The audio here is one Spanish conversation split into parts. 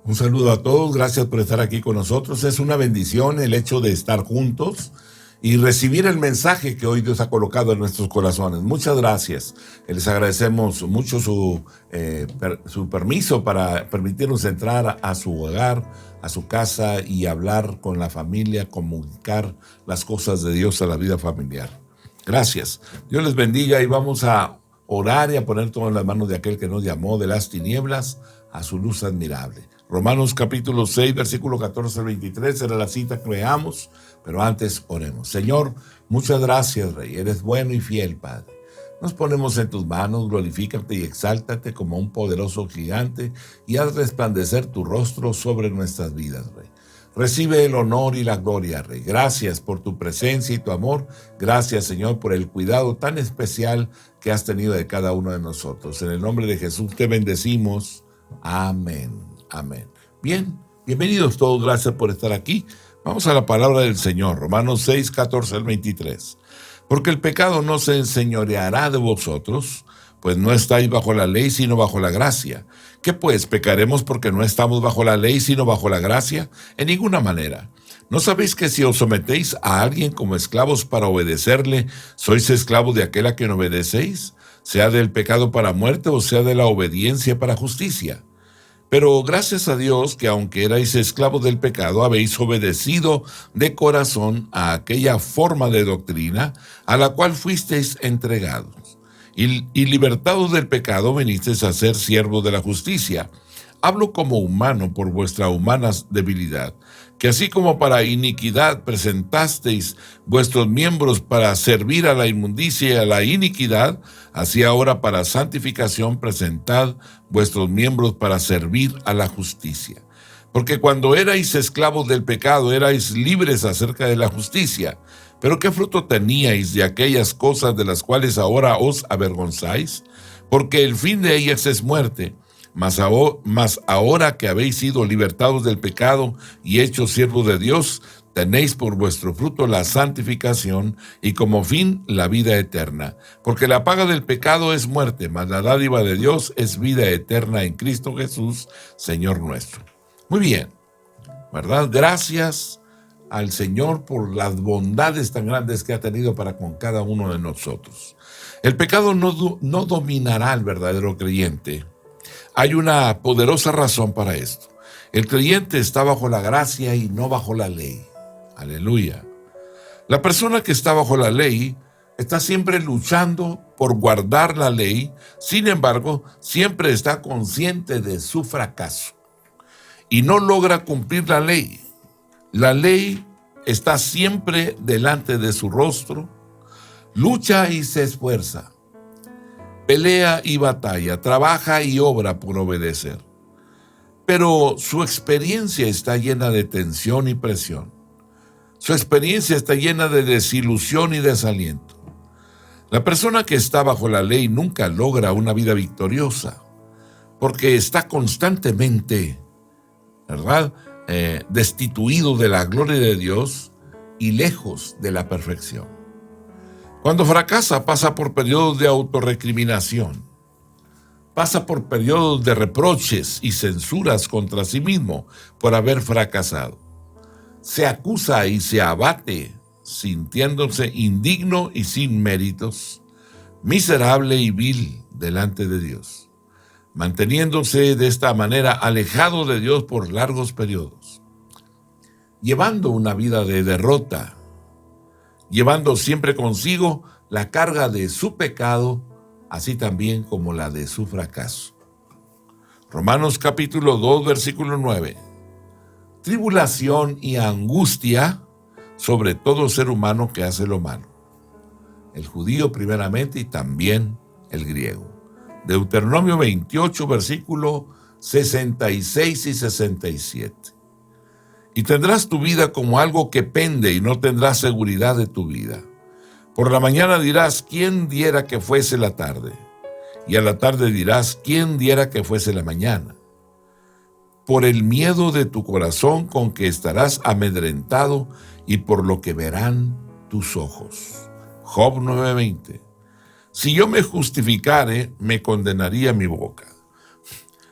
Un saludo a todos, gracias por estar aquí con nosotros. Es una bendición el hecho de estar juntos y recibir el mensaje que hoy Dios ha colocado en nuestros corazones. Muchas gracias. Les agradecemos mucho su permiso para permitirnos entrar a su hogar, a su casa y hablar con la familia, comunicar las cosas de Dios a la vida familiar. Gracias. Dios les bendiga y vamos a orar y a poner todo en las manos de aquel que nos llamó de las tinieblas a su luz admirable. Romanos capítulo 6, versículo 14 al 23, era la cita que leamos, pero antes oremos. Señor, muchas gracias, Rey, eres bueno y fiel, Padre. Nos ponemos en tus manos, glorifícate y exáltate como un poderoso gigante y haz resplandecer tu rostro sobre nuestras vidas, Rey. Recibe el honor y la gloria, Rey. Gracias por tu presencia y tu amor. Gracias, Señor, por el cuidado tan especial que has tenido de cada uno de nosotros. En el nombre de Jesús te bendecimos. Amén. Amén. Bien, bienvenidos todos, gracias por estar aquí. Vamos a la palabra del Señor, Romanos 6, 14 al 23. Porque el pecado no se enseñoreará de vosotros, pues no estáis bajo la ley, sino bajo la gracia. ¿Qué pues, pecaremos porque no estamos bajo la ley, sino bajo la gracia? En ninguna manera. ¿No sabéis que si os sometéis a alguien como esclavos para obedecerle, sois esclavos de aquel a quien obedecéis? Sea del pecado para muerte o sea de la obediencia para justicia. Pero gracias a Dios que aunque erais esclavos del pecado, habéis obedecido de corazón a aquella forma de doctrina a la cual fuisteis entregados. Y libertados del pecado, venisteis a ser siervos de la justicia. Hablo como humano por vuestra humana debilidad, que así como para iniquidad presentasteis vuestros miembros para servir a la inmundicia y a la iniquidad, así ahora para santificación presentad vuestros miembros para servir a la justicia. Porque cuando erais esclavos del pecado, erais libres acerca de la justicia. Pero ¿qué fruto teníais de aquellas cosas de las cuales ahora os avergonzáis? Porque el fin de ellas es muerte. Mas ahora que habéis sido libertados del pecado y hechos siervos de Dios, tenéis por vuestro fruto la santificación y como fin la vida eterna. Porque la paga del pecado es muerte, mas la dádiva de Dios es vida eterna en Cristo Jesús, Señor nuestro. Muy bien, ¿verdad? Gracias al Señor por las bondades tan grandes que ha tenido para con cada uno de nosotros. El pecado no dominará al verdadero creyente. Hay una poderosa razón para esto. El creyente está bajo la gracia y no bajo la ley. Aleluya. La persona que está bajo la ley está siempre luchando por guardar la ley, sin embargo, siempre está consciente de su fracaso y no logra cumplir la ley. La ley está siempre delante de su rostro, lucha y se esfuerza. Pelea y batalla, trabaja y obra por obedecer. Pero su experiencia está llena de tensión y presión. Su experiencia está llena de desilusión y desaliento. La persona que está bajo la ley nunca logra una vida victoriosa, porque está constantemente, ¿verdad?, destituido de la gloria de Dios y lejos de la perfección. Cuando fracasa, pasa por periodos de autorrecriminación, pasa por periodos de reproches y censuras contra sí mismo por haber fracasado. Se acusa y se abate, sintiéndose indigno y sin méritos, miserable y vil delante de Dios, manteniéndose de esta manera alejado de Dios por largos periodos, llevando una vida de derrota, llevando siempre consigo la carga de su pecado, así también como la de su fracaso. Romanos capítulo 2, versículo 9. Tribulación y angustia sobre todo ser humano que hace lo malo. El judío primeramente y también el griego. Deuteronomio 28, versículo 66 y 67. Y tendrás tu vida como algo que pende y no tendrás seguridad de tu vida. Por la mañana dirás, ¿quién diera que fuese la tarde? Y a la tarde dirás, ¿quién diera que fuese la mañana? Por el miedo de tu corazón con que estarás amedrentado y por lo que verán tus ojos. Job 9:20. Si yo me justificare, me condenaría mi boca.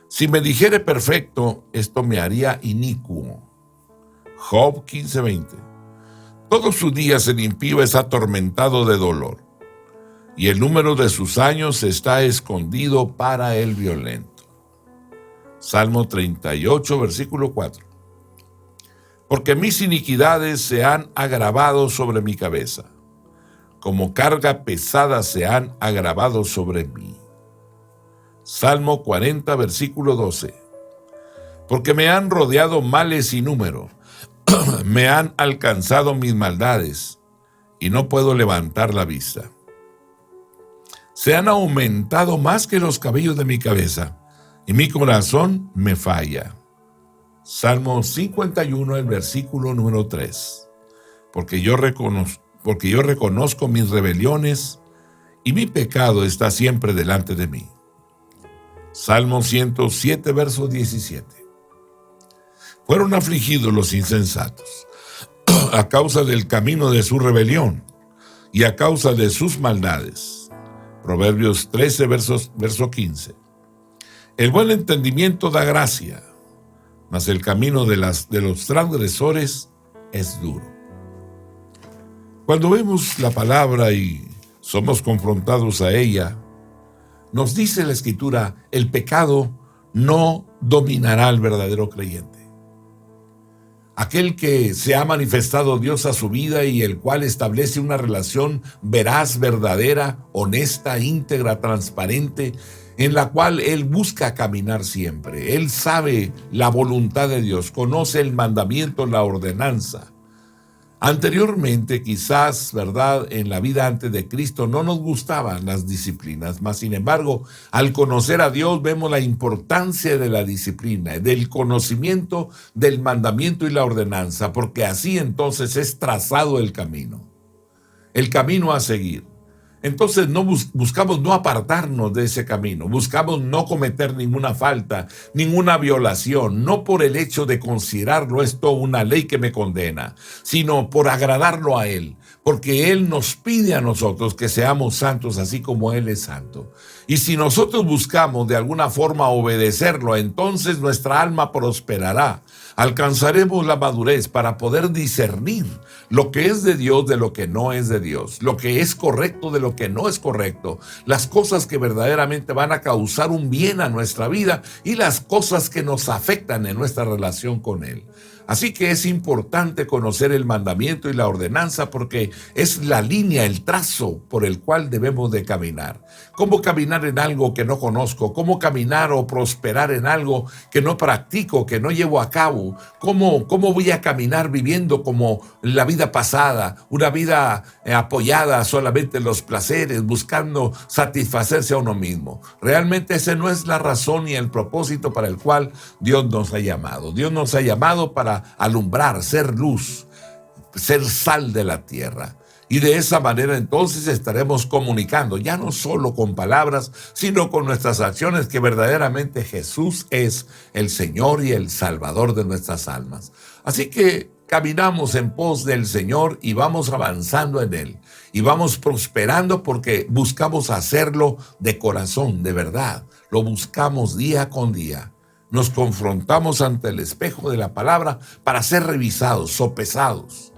Si me dijere perfecto, esto me haría inicuo. Job 15:20. Todos sus días el impío es atormentado de dolor, y el número de sus años está escondido para el violento. Salmo 38, versículo 4. Porque mis iniquidades se han agravado sobre mi cabeza, como carga pesada se han agravado sobre mí. Salmo 40, versículo 12. Porque me han rodeado males sin número, me han alcanzado mis maldades, y no puedo levantar la vista. Se han aumentado más que los cabellos de mi cabeza, y mi corazón me falla. Salmo 51, el versículo número 3. Porque yo reconozco mis rebeliones, y mi pecado está siempre delante de mí. Salmo 107, verso 17. Fueron afligidos los insensatos a causa del camino de su rebelión y a causa de sus maldades. Proverbios 13, verso 15. El buen entendimiento da gracia, mas el camino de los transgresores es duro. Cuando vemos la palabra y somos confrontados a ella, nos dice la Escritura, el pecado no dominará al verdadero creyente. Aquel que se ha manifestado Dios a su vida y el cual establece una relación veraz, verdadera, honesta, íntegra, transparente, en la cual él busca caminar siempre. Él sabe la voluntad de Dios, conoce el mandamiento, la ordenanza. Anteriormente, quizás, ¿verdad?, en la vida antes de Cristo no nos gustaban las disciplinas, mas sin embargo, al conocer a Dios vemos la importancia de la disciplina, del conocimiento del mandamiento y la ordenanza, porque así entonces es trazado el camino a seguir. Entonces buscamos no apartarnos de ese camino, buscamos no cometer ninguna falta, ninguna violación, no por el hecho de considerarlo esto una ley que me condena, sino por agradarlo a Él, porque Él nos pide a nosotros que seamos santos así como Él es santo. Y si nosotros buscamos de alguna forma obedecerlo, entonces nuestra alma prosperará. Alcanzaremos la madurez para poder discernir lo que es de Dios de lo que no es de Dios, lo que es correcto de lo que no es correcto, las cosas que verdaderamente van a causar un bien a nuestra vida y las cosas que nos afectan en nuestra relación con Él. Así que es importante conocer el mandamiento y la ordenanza porque es la línea, el trazo por el cual debemos de caminar. ¿Cómo caminar en algo que no conozco? ¿Cómo caminar o prosperar en algo que no practico, que no llevo a cabo? ¿Cómo voy a caminar viviendo como la vida pasada? Una vida apoyada solamente en los placeres, buscando satisfacerse a uno mismo. Realmente esa no es la razón ni el propósito para el cual Dios nos ha llamado. Dios nos ha llamado para alumbrar, ser luz, ser sal de la tierra. Y de esa manera entonces estaremos comunicando, ya no solo con palabras, sino con nuestras acciones, que verdaderamente Jesús es el Señor y el Salvador de nuestras almas. Así que caminamos en pos del Señor y vamos avanzando en Él. Y vamos prosperando porque buscamos hacerlo de corazón, de verdad. Lo buscamos día con día. Nos confrontamos ante el espejo de la palabra para ser revisados, sopesados,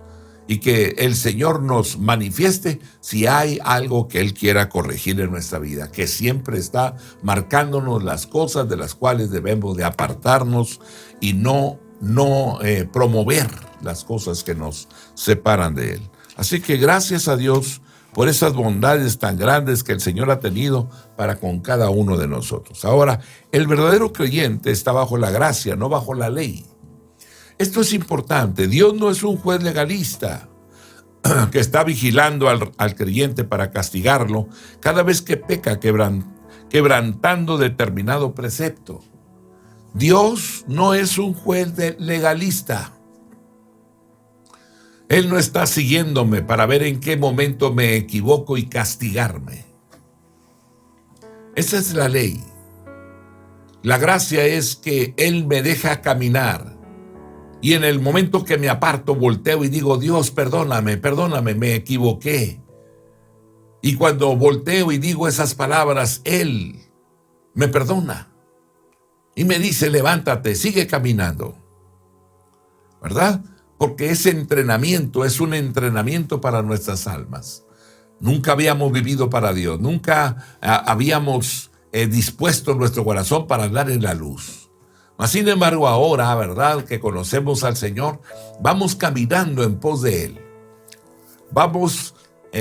y que el Señor nos manifieste si hay algo que Él quiera corregir en nuestra vida, que siempre está marcándonos las cosas de las cuales debemos de apartarnos y no promover las cosas que nos separan de Él. Así que gracias a Dios por esas bondades tan grandes que el Señor ha tenido para con cada uno de nosotros. Ahora, el verdadero creyente está bajo la gracia, no bajo la ley. Esto es importante. Dios no es un juez legalista que está vigilando al creyente para castigarlo cada vez que peca quebrantando determinado precepto. Dios no es un juez legalista. Él no está siguiéndome para ver en qué momento me equivoco y castigarme. Esa es la ley. La gracia es que Él me deja caminar. Y en el momento que me aparto, volteo y digo, Dios, perdóname, me equivoqué. Y cuando volteo y digo esas palabras, Él me perdona. y me dice, levántate, sigue caminando, ¿verdad? Porque ese entrenamiento es un entrenamiento para nuestras almas. Nunca habíamos vivido para Dios, nunca habíamos dispuesto nuestro corazón para andar en la luz. Mas, sin embargo, ahora, ¿verdad?, que conocemos al Señor, vamos caminando en pos de Él. Vamos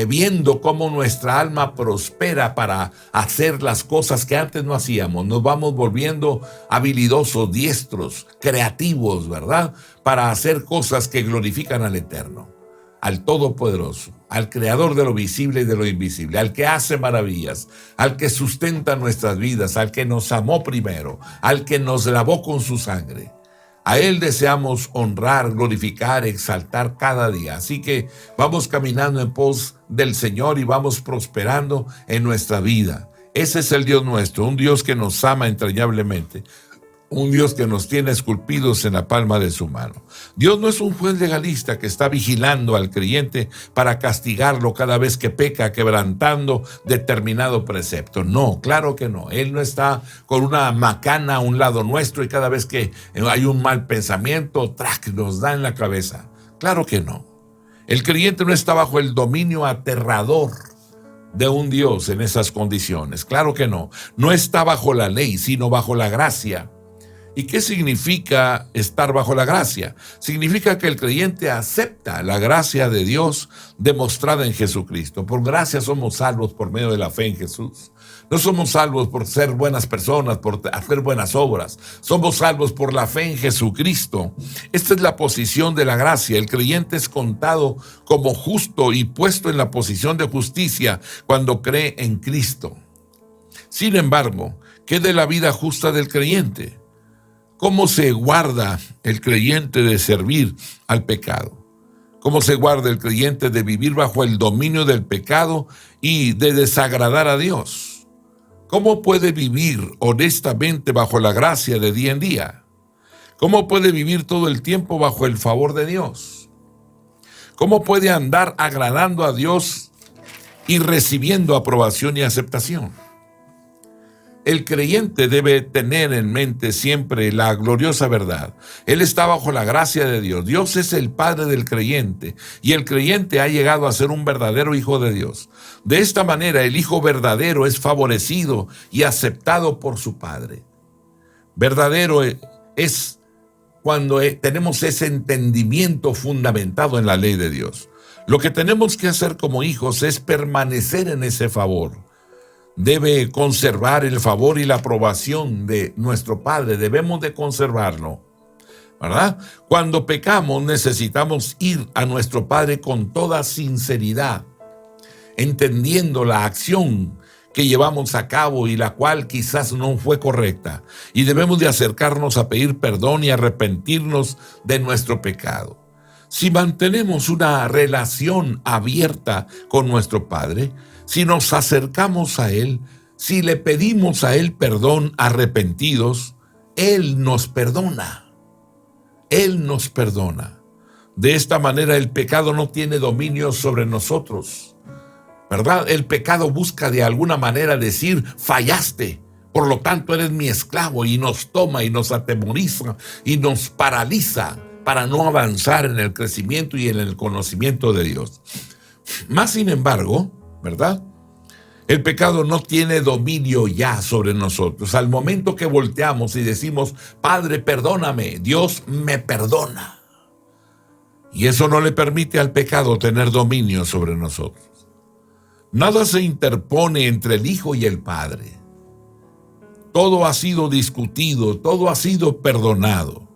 viendo cómo nuestra alma prospera para hacer las cosas que antes no hacíamos. Nos vamos volviendo habilidosos, diestros, creativos, ¿verdad?, para hacer cosas que glorifican al Eterno, al Todopoderoso, al Creador de lo visible y de lo invisible, al que hace maravillas, al que sustenta nuestras vidas, al que nos amó primero, al que nos lavó con su sangre. A Él deseamos honrar, glorificar, exaltar cada día. Así que vamos caminando en pos del Señor y vamos prosperando en nuestra vida. Ese es el Dios nuestro, un Dios que nos ama entrañablemente, un Dios que nos tiene esculpidos en la palma de su mano. Dios no es un juez legalista que está vigilando al creyente para castigarlo cada vez que peca, quebrantando determinado precepto. No, claro que no. Él no está con una macana a un lado nuestro y cada vez que hay un mal pensamiento, ¡trac!, nos da en la cabeza. Claro que no. El creyente no está bajo el dominio aterrador de un Dios en esas condiciones. Claro que no. No está bajo la ley, sino bajo la gracia. ¿Y qué significa estar bajo la gracia? Significa que el creyente acepta la gracia de Dios demostrada en Jesucristo. Por gracia somos salvos por medio de la fe en Jesús. No somos salvos por ser buenas personas, por hacer buenas obras. Somos salvos por la fe en Jesucristo. Esta es la posición de la gracia. El creyente es contado como justo y puesto en la posición de justicia cuando cree en Cristo. Sin embargo, ¿qué de la vida justa del creyente? ¿Cómo se guarda el creyente de servir al pecado? ¿Cómo se guarda el creyente de vivir bajo el dominio del pecado y de desagradar a Dios? ¿Cómo puede vivir honestamente bajo la gracia de día en día? ¿Cómo puede vivir todo el tiempo bajo el favor de Dios? ¿Cómo puede andar agradando a Dios y recibiendo aprobación y aceptación? El creyente debe tener en mente siempre la gloriosa verdad. Él está bajo la gracia de Dios. Dios es el Padre del creyente y el creyente ha llegado a ser un verdadero hijo de Dios. De esta manera, el hijo verdadero es favorecido y aceptado por su Padre. Verdadero es cuando tenemos ese entendimiento fundamentado en la ley de Dios. Lo que tenemos que hacer como hijos es permanecer en ese favor. Debe conservar el favor y la aprobación de nuestro Padre. Debemos de conservarlo, ¿verdad? Cuando pecamos necesitamos ir a nuestro Padre con toda sinceridad, entendiendo la acción que llevamos a cabo y la cual quizás no fue correcta. Y debemos de acercarnos a pedir perdón y arrepentirnos de nuestro pecado. Si mantenemos una relación abierta con nuestro Padre, si nos acercamos a Él, si le pedimos a Él perdón arrepentidos, Él nos perdona. Él nos perdona. De esta manera el pecado no tiene dominio sobre nosotros, ¿verdad? El pecado busca de alguna manera decir, fallaste, por lo tanto eres mi esclavo, y nos toma y nos atemoriza y nos paraliza para no avanzar en el crecimiento y en el conocimiento de Dios. Más sin embargo, ¿verdad?, el pecado no tiene dominio ya sobre nosotros. Al momento que volteamos y decimos, Padre, perdóname, Dios me perdona. Y eso no le permite al pecado tener dominio sobre nosotros. Nada se interpone entre el Hijo y el Padre. Todo ha sido discutido, todo ha sido perdonado.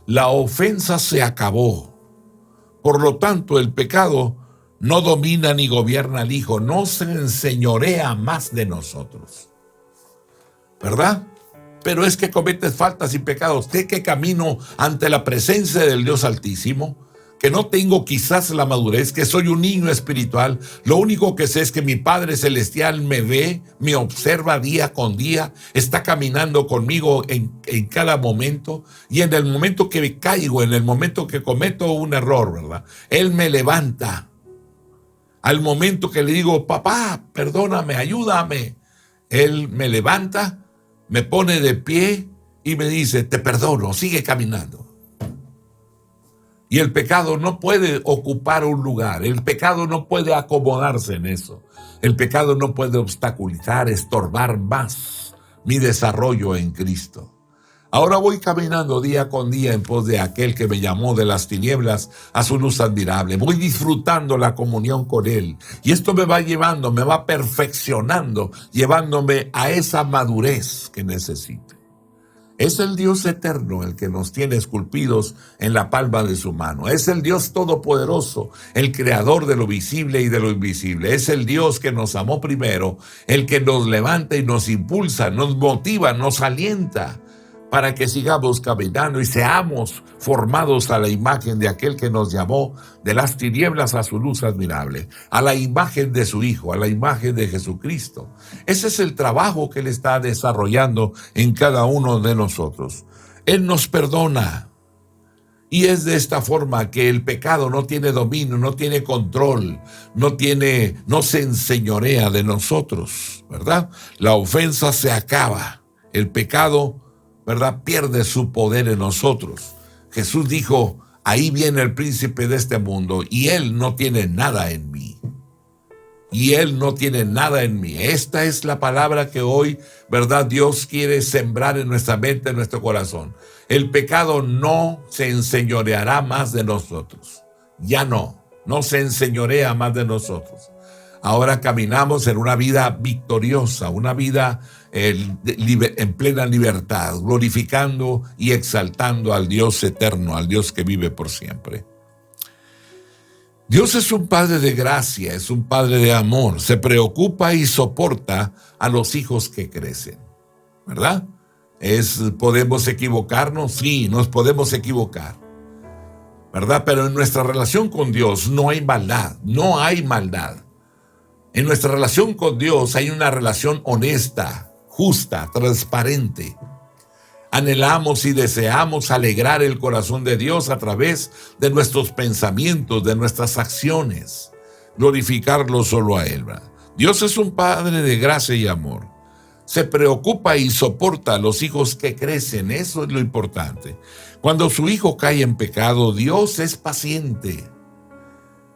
La ofensa se acabó. Por lo tanto, el pecado no domina ni gobierna al Hijo, no se enseñorea más de nosotros, ¿verdad? Pero es que cometes faltas y pecados. ¿Qué camino ante la presencia del Dios Altísimo? Que no tengo quizás la madurez, que soy un niño espiritual. Lo único que sé es que mi Padre Celestial me ve, me observa día con día, está caminando conmigo en cada momento, y en el momento que caigo, en el momento que cometo un error, ¿verdad?, Él me levanta. Al momento que le digo, papá, perdóname, ayúdame, Él me levanta, me pone de pie y me dice, te perdono, sigue caminando. Y el pecado no puede ocupar un lugar, el pecado no puede acomodarse en eso. El pecado no puede obstaculizar, estorbar más mi desarrollo en Cristo. Ahora voy caminando día con día en pos de aquel que me llamó de las tinieblas a su luz admirable. Voy disfrutando la comunión con Él. Y esto me va llevando, me va perfeccionando, llevándome a esa madurez que necesito. Es el Dios eterno el que nos tiene esculpidos en la palma de su mano. Es el Dios todopoderoso, el creador de lo visible y de lo invisible. Es el Dios que nos amó primero, el que nos levanta y nos impulsa, nos motiva, nos alienta para que sigamos caminando y seamos formados a la imagen de aquel que nos llamó de las tinieblas a su luz admirable, a la imagen de su Hijo, a la imagen de Jesucristo. Ese es el trabajo que Él está desarrollando en cada uno de nosotros. Él nos perdona. Y es de esta forma que el pecado no tiene dominio, no tiene control, no se enseñorea de nosotros, ¿verdad? La ofensa se acaba. El pecado, ¿verdad?, pierde su poder en nosotros. Jesús dijo, ahí viene el príncipe de este mundo y él no tiene nada en mí. Y él no tiene nada en mí. Esta es la palabra que hoy, ¿verdad?, Dios quiere sembrar en nuestra mente, en nuestro corazón. El pecado no se enseñoreará más de nosotros. Ya no se enseñorea más de nosotros. Ahora caminamos en una vida victoriosa, una vida en plena libertad, glorificando y exaltando al Dios eterno, al Dios que vive por siempre. Dios es un Padre de gracia, es un Padre de amor, se preocupa y soporta a los hijos que crecen, ¿verdad? ¿Podemos equivocarnos? Sí, nos podemos equivocar, ¿verdad? Pero en nuestra relación con Dios no hay maldad, no hay maldad. En nuestra relación con Dios hay una relación honesta, justa, transparente. Anhelamos y deseamos alegrar el corazón de Dios a través de nuestros pensamientos, de nuestras acciones, glorificarlo solo a Él. Dios es un Padre de gracia y amor. Se preocupa y soporta a los hijos que crecen, eso es lo importante. Cuando su hijo cae en pecado, Dios es paciente,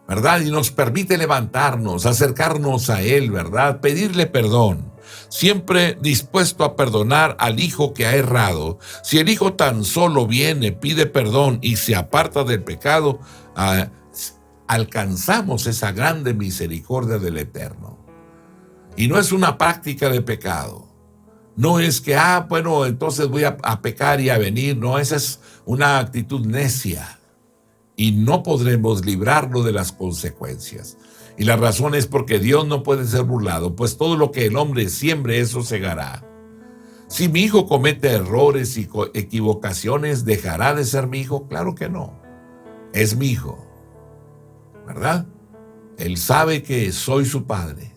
¿verdad? Y nos permite levantarnos, acercarnos a Él, ¿verdad? Pedirle perdón. Siempre dispuesto a perdonar al hijo que ha errado. Si el hijo tan solo viene, pide perdón y se aparta del pecado, alcanzamos esa grande misericordia del Eterno. Y no es una práctica de pecado. No es que, bueno, entonces voy a pecar y a venir. No, esa es una actitud necia. Y no podremos librarlo de las consecuencias. Y la razón es porque Dios no puede ser burlado, pues todo lo que el hombre siembre, eso segará. Si mi hijo comete errores y equivocaciones, ¿dejará de ser mi hijo? Claro que no. Es mi hijo, ¿verdad? Él sabe que soy su padre.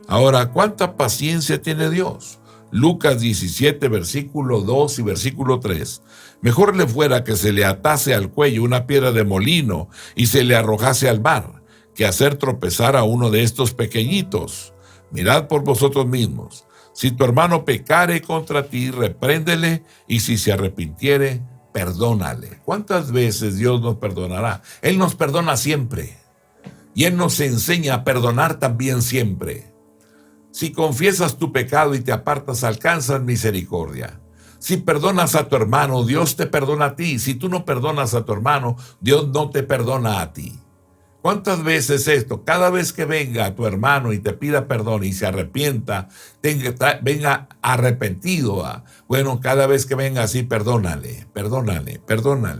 Ahora, ¿cuánta paciencia tiene Dios? Lucas 17, versículo 2 y versículo 3. Mejor le fuera que se le atase al cuello una piedra de molino y se le arrojase al mar, que hacer tropezar a uno de estos pequeñitos. Mirad por vosotros mismos. Si tu hermano pecare contra ti, repréndele, y si se arrepintiere, perdónale. ¿Cuántas veces Dios nos perdonará? Él nos perdona siempre. Y Él nos enseña a perdonar también siempre. Si confiesas tu pecado y te apartas, alcanzas misericordia. Si perdonas a tu hermano, Dios te perdona a ti. Si tú no perdonas a tu hermano, Dios no te perdona a ti. ¿Cuántas veces esto? Cada vez que venga tu hermano y te pida perdón y se arrepienta, venga arrepentido. Bueno, cada vez que venga así, perdónale,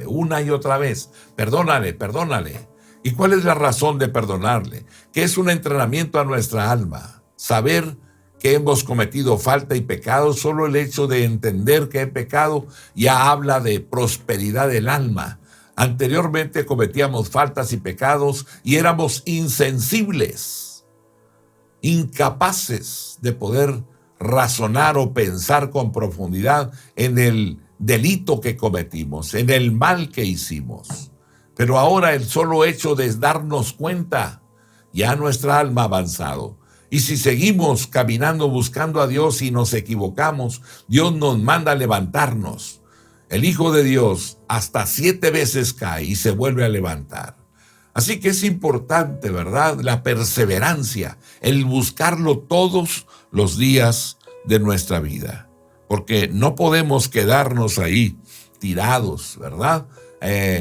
una y otra vez. Perdónale. ¿Y cuál es la razón de perdonarle? Que es un entrenamiento a nuestra alma. Saber que hemos cometido falta y pecado, solo el hecho de entender que he pecado ya habla de prosperidad del alma. Anteriormente cometíamos faltas y pecados y éramos insensibles, incapaces de poder razonar o pensar con profundidad en el delito que cometimos, en el mal que hicimos. Pero ahora el solo hecho de darnos cuenta, ya nuestra alma ha avanzado. Y si seguimos caminando buscando a Dios y nos equivocamos, Dios nos manda a levantarnos. El Hijo de Dios hasta 7 veces cae y se vuelve a levantar. Así que es importante, ¿verdad? La perseverancia, el buscarlo todos los días de nuestra vida. Porque no podemos quedarnos ahí tirados, ¿verdad?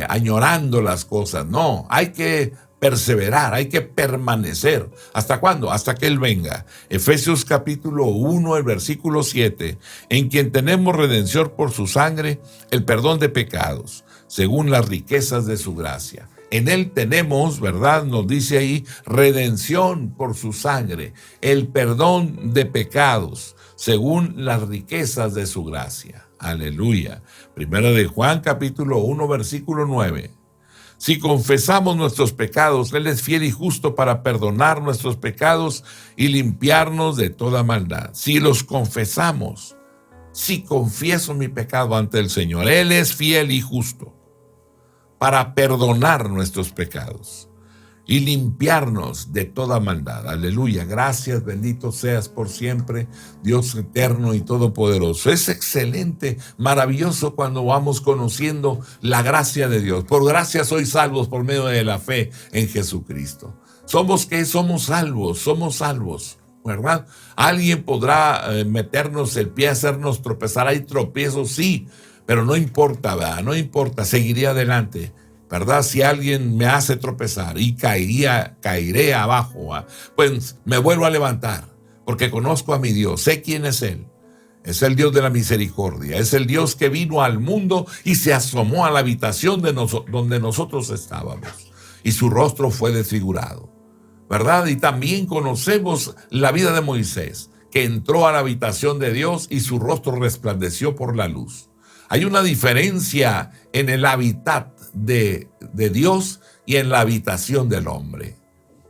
Añorando las cosas. No, hay que perseverar, hay que permanecer. ¿Hasta cuándo? Hasta que Él venga. Efesios capítulo 1, el versículo 7. En quien tenemos redención por su sangre, el perdón de pecados, según las riquezas de su gracia. En Él tenemos, ¿verdad? Nos dice ahí, redención por su sangre, el perdón de pecados, según las riquezas de su gracia. Aleluya. Primera de Juan capítulo 1, versículo 9. Si confesamos nuestros pecados, Él es fiel y justo para perdonar nuestros pecados y limpiarnos de toda maldad. Si los confesamos, si confieso mi pecado ante el Señor, Él es fiel y justo para perdonar nuestros pecados y limpiarnos de toda maldad. Aleluya. Gracias, bendito seas por siempre, Dios eterno y todopoderoso. Es excelente, maravilloso cuando vamos conociendo la gracia de Dios. Por gracia sois salvos por medio de la fe en Jesucristo. ¿Somos qué? Somos salvos, ¿verdad? Alguien podrá meternos el pie, hacernos tropezar. Hay tropiezos, sí, pero no importa, ¿verdad? No importa, seguiré adelante, ¿verdad? Si alguien me hace tropezar y caeré abajo, ¿verdad? Pues me vuelvo a levantar, porque conozco a mi Dios, sé quién es Él. Es el Dios de la misericordia, es el Dios que vino al mundo y se asomó a la habitación donde nosotros estábamos, y su rostro fue desfigurado, ¿verdad? Y también conocemos la vida de Moisés, que entró a la habitación de Dios y su rostro resplandeció por la luz. Hay una diferencia en el hábitat de Dios y en la habitación del hombre,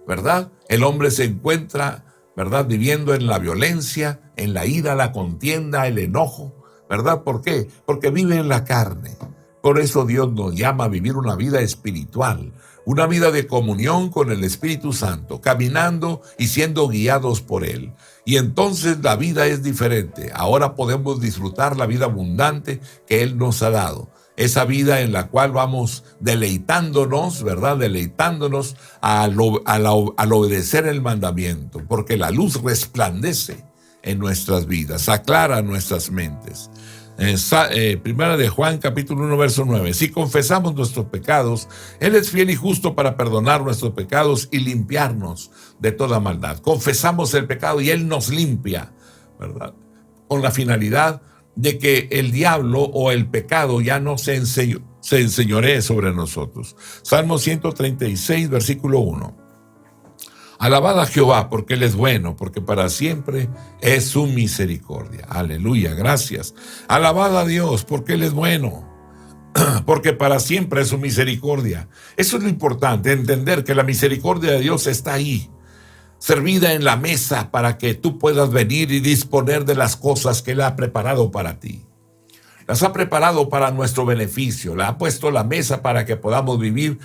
¿verdad? El hombre se encuentra, ¿verdad?, viviendo en la violencia, en la ira, la contienda, el enojo, ¿verdad? ¿Por qué? Porque vive en la carne. Por eso Dios nos llama a vivir una vida espiritual, una vida de comunión con el Espíritu Santo, caminando y siendo guiados por Él. Y entonces la vida es diferente. Ahora podemos disfrutar la vida abundante que Él nos ha dado. Esa vida en la cual vamos deleitándonos, ¿verdad? Deleitándonos al obedecer el mandamiento, porque la luz resplandece en nuestras vidas, aclara nuestras mentes. Primera de Juan capítulo 1 verso 9. Si confesamos nuestros pecados, Él es fiel y justo para perdonar nuestros pecados y limpiarnos de toda maldad. Confesamos el pecado y Él nos limpia, ¿verdad? Con la finalidad de que el diablo o el pecado ya no se enseñoree sobre nosotros. Salmo 136 versículo 1. Alabad a Jehová porque Él es bueno, porque para siempre es su misericordia. Aleluya, gracias. Alabad a Dios porque Él es bueno, porque para siempre es su misericordia. Eso es lo importante, entender que la misericordia de Dios está ahí, servida en la mesa para que tú puedas venir y disponer de las cosas que Él ha preparado para ti. Las ha preparado para nuestro beneficio, la ha puesto la mesa para que podamos vivir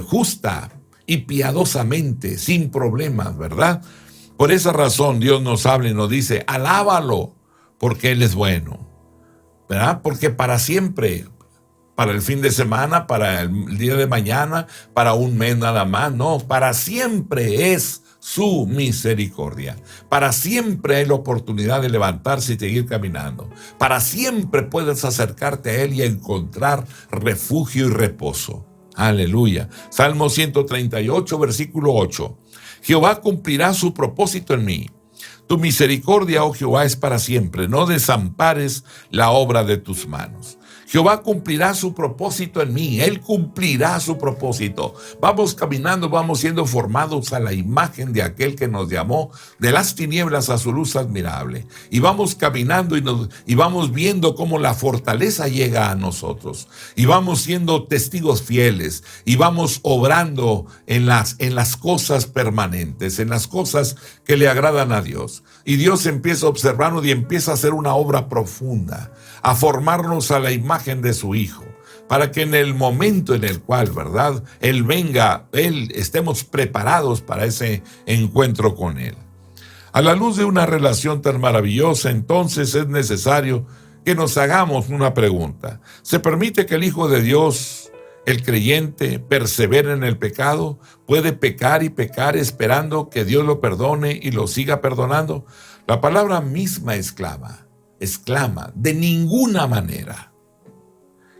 justa y piadosamente, sin problemas, ¿verdad? Por esa razón Dios nos habla y nos dice, alábalo, porque Él es bueno, ¿verdad? Porque para siempre, para el fin de semana, para el día de mañana, para un mes nada más, no, para siempre es su misericordia. Para siempre hay la oportunidad de levantarse y seguir caminando. Para siempre puedes acercarte a Él y encontrar refugio y reposo. Aleluya. Salmo 138, versículo 8. Jehová cumplirá su propósito en mí. Tu misericordia, oh Jehová, es para siempre. No desampares la obra de tus manos. Jehová cumplirá su propósito en mí. Él cumplirá su propósito. Vamos caminando, vamos siendo formados a la imagen de aquel que nos llamó de las tinieblas a su luz admirable. Y vamos caminando y vamos viendo cómo la fortaleza llega a nosotros. Y vamos siendo testigos fieles. Y vamos obrando en las cosas permanentes, en las cosas que le agradan a Dios. Y Dios empieza a observarnos y empieza a hacer una obra profunda, a formarnos a la imagen de su Hijo, para que en el momento en el cual, ¿verdad?, Él venga, estemos preparados para ese encuentro con Él. A la luz de una relación tan maravillosa, entonces es necesario que nos hagamos una pregunta. ¿Se permite que el Hijo de Dios, el creyente, persevere en el pecado? ¿Puede pecar y pecar esperando que Dios lo perdone y lo siga perdonando? La palabra misma exclama, de ninguna manera.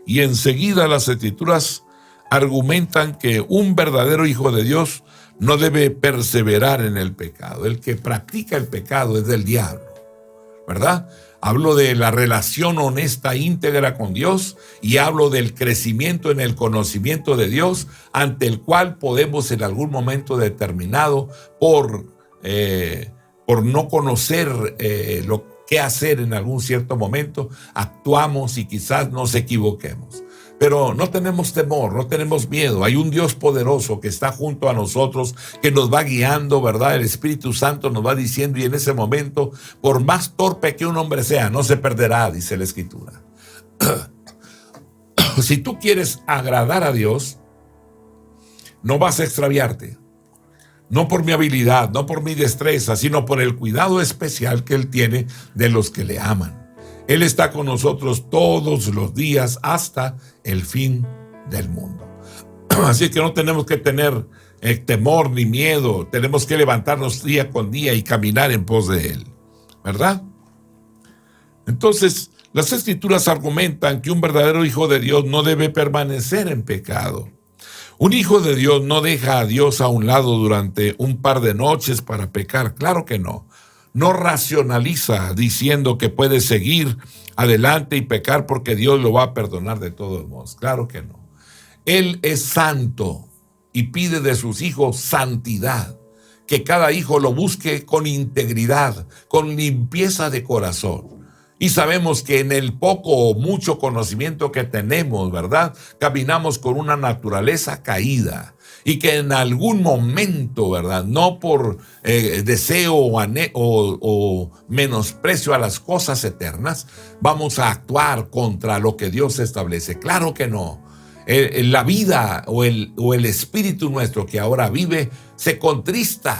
Y enseguida las Escrituras argumentan que un verdadero hijo de Dios no debe perseverar en el pecado. El que practica el pecado es del diablo, ¿verdad? Hablo de la relación honesta, íntegra con Dios, y hablo del crecimiento en el conocimiento de Dios, ante el cual podemos en algún momento determinado, por no conocer lo que hacer en algún cierto momento, actuamos y quizás nos equivoquemos. Pero no tenemos temor, no tenemos miedo. Hay un Dios poderoso que está junto a nosotros, que nos va guiando, ¿verdad? El Espíritu Santo nos va diciendo, y en ese momento, por más torpe que un hombre sea, no se perderá, dice la Escritura. Si tú quieres agradar a Dios, no vas a extraviarte. No por mi habilidad, no por mi destreza, sino por el cuidado especial que Él tiene de los que le aman. Él está con nosotros todos los días hasta el fin del mundo. Así que no tenemos que tener temor ni miedo. Tenemos que levantarnos día con día y caminar en pos de Él, ¿verdad? Entonces, las Escrituras argumentan que un verdadero hijo de Dios no debe permanecer en pecado. Un hijo de Dios no deja a Dios a un lado durante un par de noches para pecar. Claro que no. No racionaliza diciendo que puede seguir adelante y pecar porque Dios lo va a perdonar de todos modos. Claro que no. Él es santo y pide de sus hijos santidad, que cada hijo lo busque con integridad, con limpieza de corazón. Y sabemos que en el poco o mucho conocimiento que tenemos, ¿verdad?, caminamos con una naturaleza caída. Y que en algún momento, ¿verdad?, no por deseo o menosprecio a las cosas eternas, vamos a actuar contra lo que Dios establece. Claro que no. La vida o el espíritu nuestro que ahora vive se contrista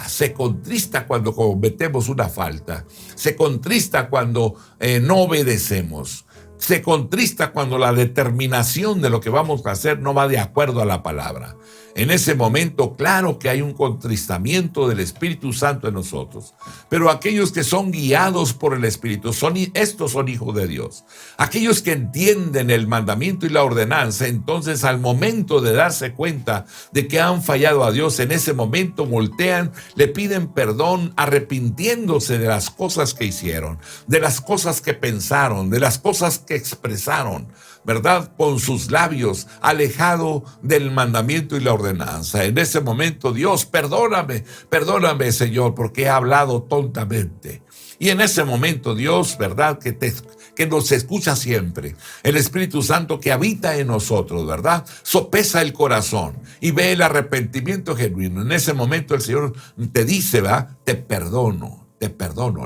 cuando cometemos una falta, se contrista cuando no obedecemos, se contrista cuando la determinación de lo que vamos a hacer no va de acuerdo a la palabra. En ese momento, claro que hay un contristamiento del Espíritu Santo en nosotros. Pero aquellos que son guiados por el Espíritu, estos son hijos de Dios. Aquellos que entienden el mandamiento y la ordenanza, entonces al momento de darse cuenta de que han fallado a Dios, en ese momento voltean, le piden perdón, arrepintiéndose de las cosas que hicieron, de las cosas que pensaron, de las cosas que expresaron, ¿verdad?, con sus labios, alejado del mandamiento y la ordenanza. En ese momento, Dios, perdóname, Señor, porque he hablado tontamente. Y en ese momento, Dios, ¿verdad?, que nos escucha siempre, el Espíritu Santo que habita en nosotros, ¿verdad?, sopesa el corazón y ve el arrepentimiento genuino. En ese momento el Señor te dice, ¿verdad?, te perdono,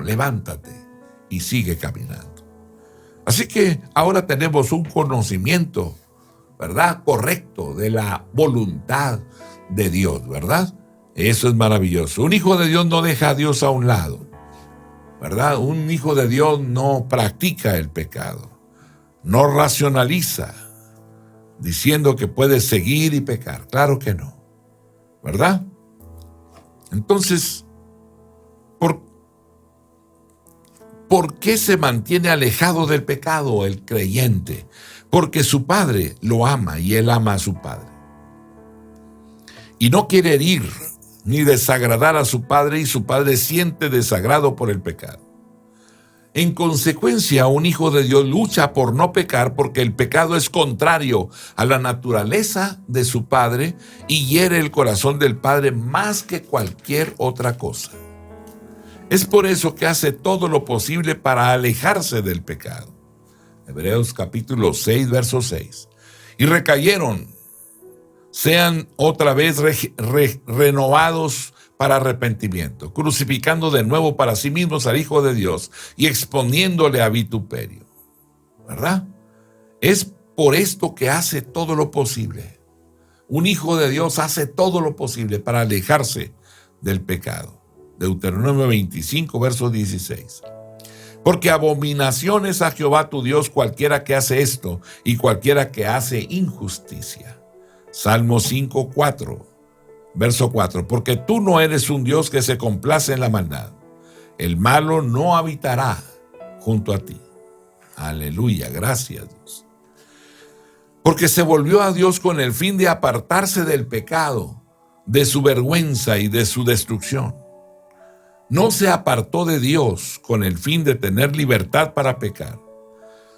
levántate y sigue caminando. Así que ahora tenemos un conocimiento, ¿verdad?, correcto de la voluntad de Dios, ¿verdad? Eso es maravilloso. Un hijo de Dios no deja a Dios a un lado, ¿verdad? Un hijo de Dios no practica el pecado, no racionaliza diciendo que puede seguir y pecar. Claro que no, ¿verdad? Entonces, ¿por qué se mantiene alejado del pecado el creyente? Porque su padre lo ama y él ama a su padre. Y no quiere herir ni desagradar a su padre, y su padre siente desagrado por el pecado. En consecuencia, un hijo de Dios lucha por no pecar porque el pecado es contrario a la naturaleza de su padre y hiere el corazón del padre más que cualquier otra cosa. Es por eso que hace todo lo posible para alejarse del pecado. Hebreos capítulo 6, verso 6. Y recayeron, sean otra vez renovados para arrepentimiento, crucificando de nuevo para sí mismos al Hijo de Dios y exponiéndole a vituperio. ¿Verdad? Es por esto que hace todo lo posible. Un hijo de Dios hace todo lo posible para alejarse del pecado. Deuteronomio 25, verso 16. Porque abominación es a Jehová tu Dios cualquiera que hace esto y cualquiera que hace injusticia. Salmo 5, 4, verso 4. Porque tú no eres un Dios que se complace en la maldad. El malo no habitará junto a ti. Aleluya, gracias Dios. Porque se volvió a Dios con el fin de apartarse del pecado, de su vergüenza y de su destrucción. No se apartó de Dios con el fin de tener libertad para pecar,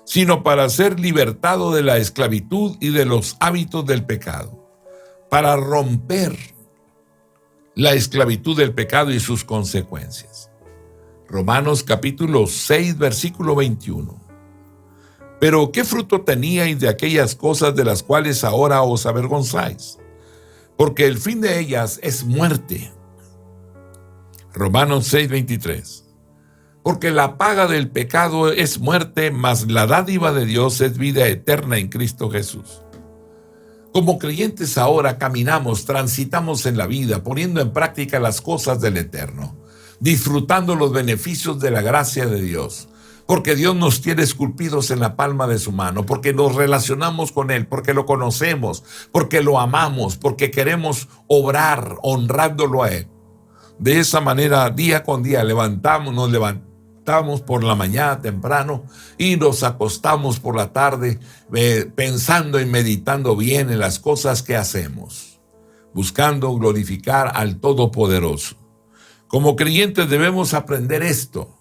sino para ser libertado de la esclavitud y de los hábitos del pecado, para romper la esclavitud del pecado y sus consecuencias. Romanos capítulo 6, versículo 21. Pero ¿qué fruto teníais de aquellas cosas de las cuales ahora os avergonzáis? Porque el fin de ellas es muerte. Romanos 6, 23. Porque la paga del pecado es muerte, mas la dádiva de Dios es vida eterna en Cristo Jesús. Como creyentes ahora caminamos, transitamos en la vida, poniendo en práctica las cosas del Eterno, disfrutando los beneficios de la gracia de Dios, porque Dios nos tiene esculpidos en la palma de su mano, porque nos relacionamos con Él, porque lo conocemos, porque lo amamos, porque queremos obrar honrándolo a Él. De esa manera, día con día, nos levantamos por la mañana temprano y nos acostamos por la tarde pensando y meditando bien en las cosas que hacemos, buscando glorificar al Todopoderoso. Como creyentes debemos aprender esto.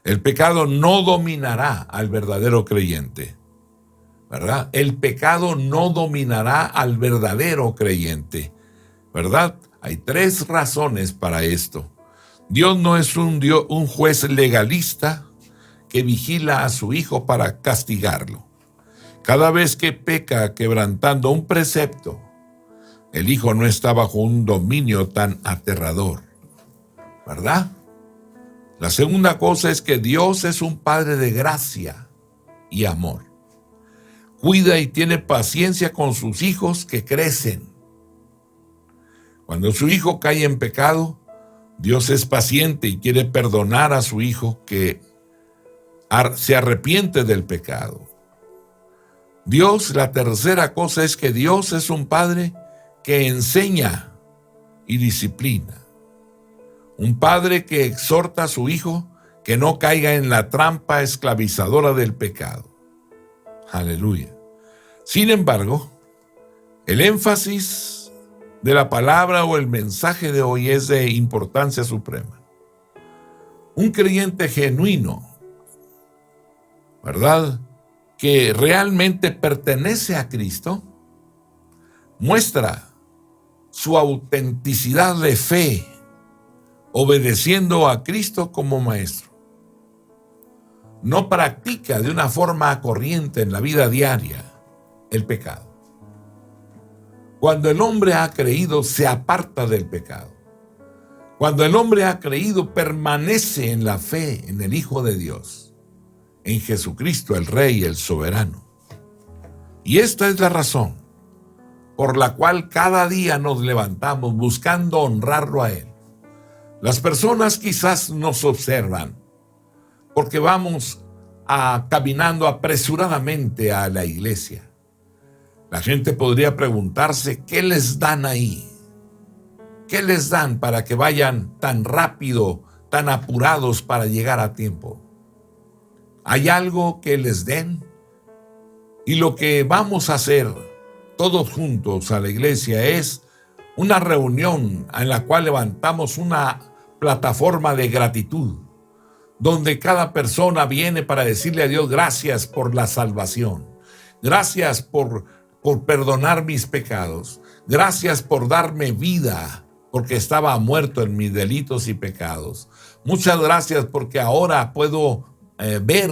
El pecado no dominará al verdadero creyente, ¿verdad? El pecado no dominará al verdadero creyente, ¿verdad? Hay 3 razones para esto. Dios no es un juez legalista que vigila a su hijo para castigarlo. Cada vez que peca quebrantando un precepto, el hijo no está bajo un dominio tan aterrador, ¿verdad? La segunda cosa es que Dios es un Padre de gracia y amor. Cuida y tiene paciencia con sus hijos que crecen. Cuando su hijo cae en pecado, Dios es paciente y quiere perdonar a su hijo que se arrepiente del pecado. La tercera cosa es que Dios es un Padre que enseña y disciplina. Un padre que exhorta a su hijo que no caiga en la trampa esclavizadora del pecado. Aleluya. Sin embargo, el énfasis de la palabra o el mensaje de hoy es de importancia suprema. Un creyente genuino, ¿verdad?, que realmente pertenece a Cristo, muestra su autenticidad de fe, obedeciendo a Cristo como maestro. No practica de una forma corriente en la vida diaria el pecado. Cuando el hombre ha creído, se aparta del pecado. Cuando el hombre ha creído, permanece en la fe en el Hijo de Dios, en Jesucristo, el Rey, el Soberano. Y esta es la razón por la cual cada día nos levantamos buscando honrarlo a Él. Las personas quizás nos observan porque vamos caminando apresuradamente a la iglesia. La gente podría preguntarse, ¿qué les dan ahí? ¿Qué les dan para que vayan tan rápido, tan apurados para llegar a tiempo? ¿Hay algo que les den? Y lo que vamos a hacer todos juntos a la iglesia es una reunión en la cual levantamos una plataforma de gratitud, donde cada persona viene para decirle a Dios gracias por la salvación, gracias por perdonar mis pecados, gracias por darme vida, porque estaba muerto en mis delitos y pecados. Muchas gracias porque ahora puedo ver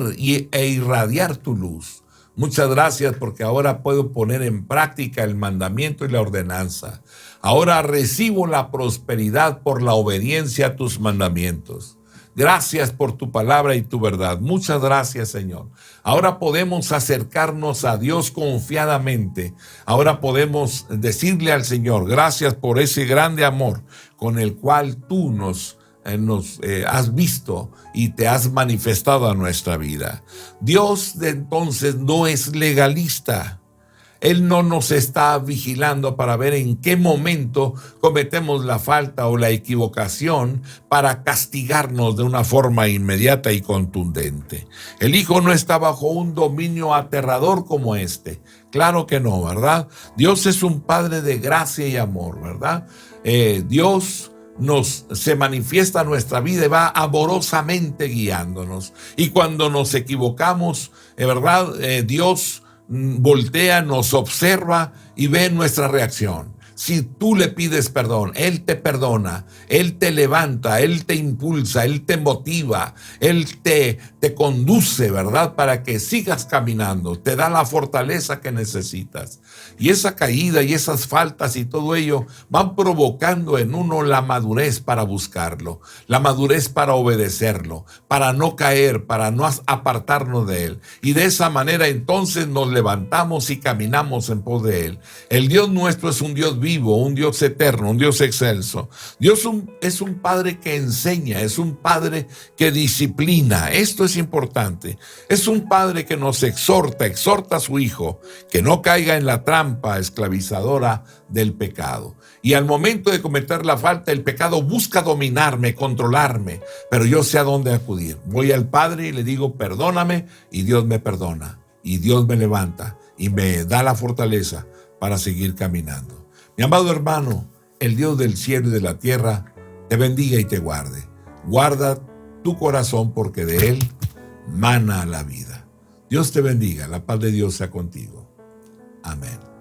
e irradiar tu luz. Muchas gracias porque ahora puedo poner en práctica el mandamiento y la ordenanza. Ahora recibo la prosperidad por la obediencia a tus mandamientos. Gracias por tu palabra y tu verdad. Muchas gracias, Señor. Ahora podemos acercarnos a Dios confiadamente. Ahora podemos decirle al Señor, gracias por ese grande amor con el cual tú nos nos has visto y te has manifestado a nuestra vida. Dios entonces no es legalista. Él no nos está vigilando para ver en qué momento cometemos la falta o la equivocación para castigarnos de una forma inmediata y contundente. El Hijo no está bajo un dominio aterrador como este. Claro que no, ¿verdad? Dios es un Padre de gracia y amor, ¿verdad? Dios se manifiesta en nuestra vida y va amorosamente guiándonos. Y cuando nos equivocamos, ¿verdad? Dios voltea, nos observa y ve nuestra reacción. Si tú le pides perdón, Él te perdona, Él te levanta, Él te impulsa, Él te motiva, Él te conduce, ¿verdad? Para que sigas caminando, te da la fortaleza que necesitas. Y esa caída y esas faltas y todo ello van provocando en uno la madurez para buscarlo, la madurez para obedecerlo, para no caer, para no apartarnos de Él. Y de esa manera entonces nos levantamos y caminamos en pos de Él. El Dios nuestro es un Dios vivo, un Dios eterno, un Dios excelso. Dios es un Padre que enseña, es un Padre que disciplina. Esto es importante. Es un Padre que nos exhorta a su Hijo que no caiga en la trampa esclavizadora del pecado. Y al momento de cometer la falta, el pecado busca dominarme, controlarme, pero yo sé a dónde acudir. Voy al Padre y le digo, perdóname, y Dios me perdona, y Dios me levanta y me da la fortaleza para seguir caminando. Mi amado hermano, el Dios del cielo y de la tierra te bendiga y te guarde. Guarda tu corazón porque de él mana la vida. Dios te bendiga, la paz de Dios sea contigo. Amén.